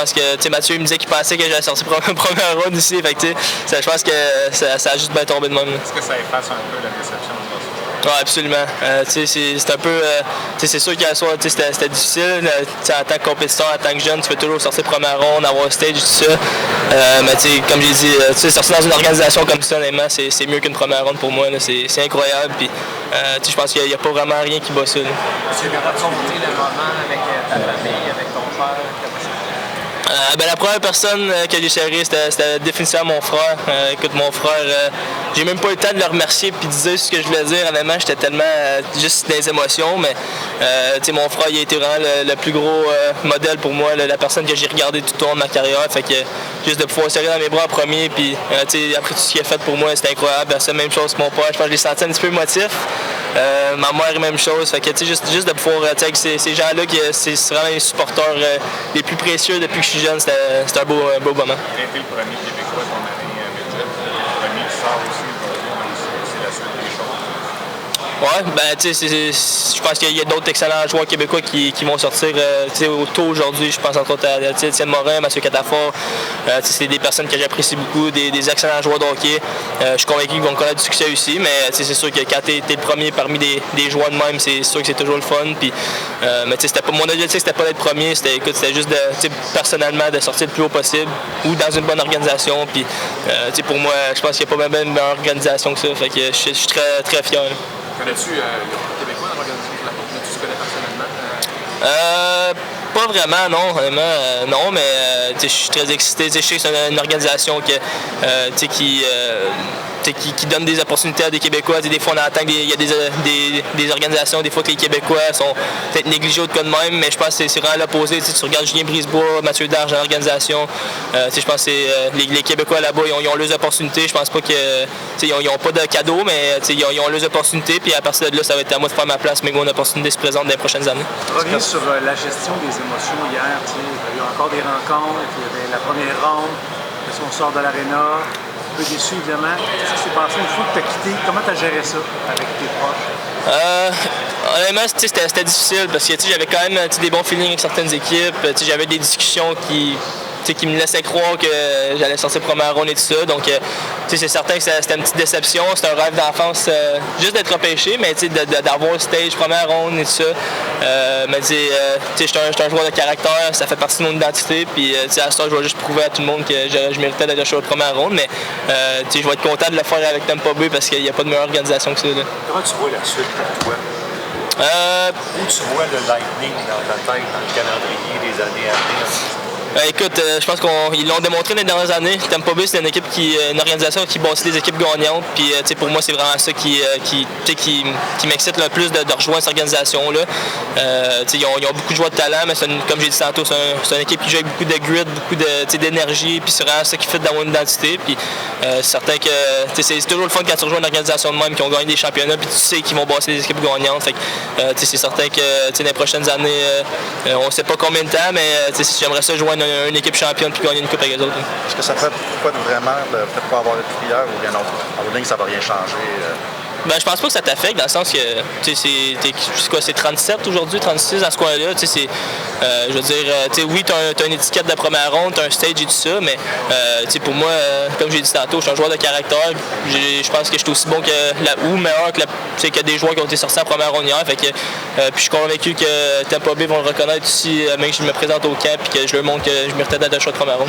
pense que Mathieu il me disait qu'il pensait que j'allais sortir première ronde ici. Fait que, je pense que ça a juste bien tombé de même. Est-ce que ça efface un peu la déception? Oui, absolument. C'est un peu. C'est sûr qu'à soir, c'était difficile. En tant que compétiteur, en tant que jeune, tu veux toujours sortir première ronde, avoir stage, tout ça. Mais comme j'ai dit, sortir dans une organisation comme ça, honnêtement, c'est mieux qu'une première ronde pour moi. C'est incroyable. Puis, je pense qu'il n'y a pas vraiment rien qui bat ça. Tu veux raconter le moment avec ta famille, avec ton frère? La première personne que j'ai serré, c'était définitivement mon frère. Écoute, mon frère, j'ai même pas eu le temps de le remercier et de dire ce que je voulais dire. Honnêtement, j'étais tellement juste des émotions, mais mon frère, il a été vraiment le plus gros modèle pour moi, la personne que j'ai regardé tout au long de ma carrière. Fait que juste de pouvoir serrer dans mes bras en premier, puis après tout ce qu'il a fait pour moi, c'était incroyable. C'est la même chose que mon père. Je pense que je l'ai senti un petit peu émotif. Ma mère, même chose. Fait que juste de pouvoir, avec ces gens-là, c'est vraiment les supporters les plus précieux depuis que je suis jeune, c'était un beau moment. Tu as été le premier Québécois de ton année médias, le premier qui sort aussi aujourd'hui, c'est la suite des choses. Ouais, je pense qu'il y a d'autres excellents joueurs québécois qui vont sortir tôt aujourd'hui. Je pense entre autres à Étienne Morin, Mathieu Catafort. C'est des personnes que j'apprécie beaucoup, des excellents joueurs de hockey. Je suis convaincu qu'ils vont connaître du succès aussi, mais c'est sûr que quand tu es le premier parmi des joueurs de même, c'est sûr que c'est toujours le fun. Puis, mais mon objectif, c'était pas d'être premier, c'était juste personnellement de sortir le plus haut possible ou dans une bonne organisation. Puis, pour moi, je pense qu'il n'y a pas même une meilleure organisation que ça. Fait que je suis très, très fier. Connais-tu le Québécois dans l'organisation de la Coupe? Tu le connais personnellement? Pas vraiment, non, honnêtement, non, mais je suis très excité. Je sais que c'est une organisation qui donne des opportunités à des Québécois. Des fois, on entend qu'il y a des organisations, des fois que les Québécois sont peut-être négligés ou de cas de même, mais je pense que c'est vraiment l'opposé. Tu regardes Julien Brisebois, Mathieu Darche dans l'organisation. Je pense que les Québécois là-bas, ils ont leurs opportunités. Je pense pas qu'ils n'ont pas de cadeaux, mais ils ont leurs opportunités. Puis à partir de là, ça va être à moi de faire ma place, mais une opportunité se présente dans les prochaines années. Reviens sur la gestion des émotions hier. Il y a eu encore des rencontres, il y avait la première ronde, on sort de l'aréna. Un peu déçu, évidemment. Qu'est-ce qui s'est passé une fois que tu as quitté? Comment tu as géré ça avec tes proches? Honnêtement, c'était difficile parce que j'avais quand même des bons feelings avec certaines équipes. J'avais des discussions qui me laissaient croire que j'allais sortir première ronde et tout ça. Donc, c'est certain que c'était une petite déception. C'était un rêve d'enfance juste d'être repêché, mais d'avoir le stage première ronde et tout ça. Mais je suis un joueur de caractère, ça fait partie de mon identité. Puis à ce temps, je vais juste prouver à tout le monde que je méritais d'être joueur de première ronde. Mais je vais être content de le faire avec Tampa Bay parce qu'il n'y a pas de meilleure organisation que ça. Là. Comment tu vois la suite pour toi? Où tu vois le Lightning dans ta tête, dans le calendrier des années à venir? Écoute, je pense qu'ils l'ont démontré dans les dernières années. Tampa Bay, c'est une organisation qui bâtit des équipes gagnantes. Puis, pour moi, c'est vraiment ça qui m'excite le plus de rejoindre cette organisation-là. Ils ont beaucoup de joueurs de talent, mais comme j'ai dit tantôt, c'est une équipe qui joue avec beaucoup de grit, beaucoup d'énergie. Puis, c'est vraiment ça qui fait dans mon identité. Puis, c'est certain que c'est toujours le fun quand tu rejoins une organisation de même qui ont gagné des championnats. Puis, tu sais qu'ils vont bâtir des équipes gagnantes. Fait que, c'est certain que dans les prochaines années, on ne sait pas combien de temps, mais j'aimerais ça joindre une équipe championne puis gagner une coupe avec les autres. Est-ce que ça fait quoi vraiment peut-être pas avoir de prière ou bien non? En bout de ligne, ça va rien changer? Je pense pas que ça t'affecte dans le sens que c'est 37 aujourd'hui, 36 dans ce coin-là. Je veux dire, oui, t'as une étiquette de première ronde, t'as un stage et tout ça, mais pour moi, comme j'ai dit tantôt, je suis un joueur de caractère. Je pense que je suis aussi bon ou meilleur que des joueurs qui ont été sortis en première ronde hier. Fait que, puis je suis convaincu que Tampa Bay vont le reconnaître aussi, même que je me présente au camp et que je leur montre que je méritais d'être un choix de première ronde.